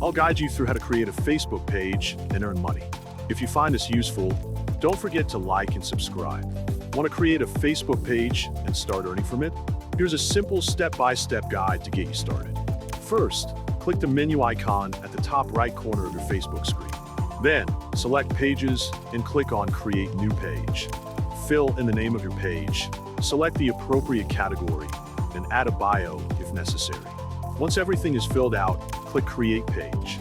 I'll guide you through how to create a Facebook page and earn money. If you find this useful, don't forget to like and subscribe. Want to create a Facebook page and start earning from it? Here's a simple step-by-step guide to get you started. First, click the menu icon at the top right corner of your Facebook screen. Then, select Pages and click on Create New Page. Fill in the name of your page, select the appropriate category, and add a bio if necessary. Once everything is filled out, click Create Page.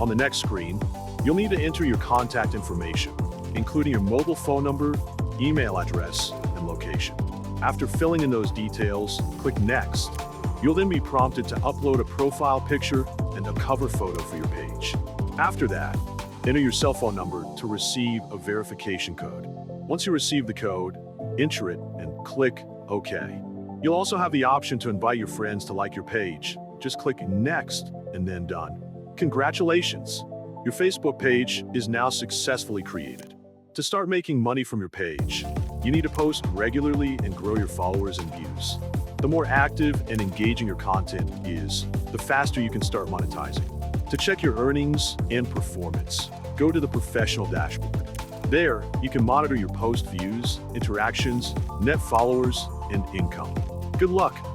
On the next screen, you'll need to enter your contact information, including your mobile phone number, email address, and location. After filling in those details, click Next. You'll then be prompted to upload a profile picture and a cover photo for your page. After that, enter your cell phone number to receive a verification code. Once you receive the code, enter it and click OK. You'll also have the option to invite your friends to like your page. Just click Next and then Done. Congratulations! Your Facebook page is now successfully created. To start making money from your page, you need to post regularly and grow your followers and views. The more active and engaging your content is, the faster you can start monetizing. To check your earnings and performance, go to the professional dashboard. There, you can monitor your post views, interactions, net followers, and income. Good luck!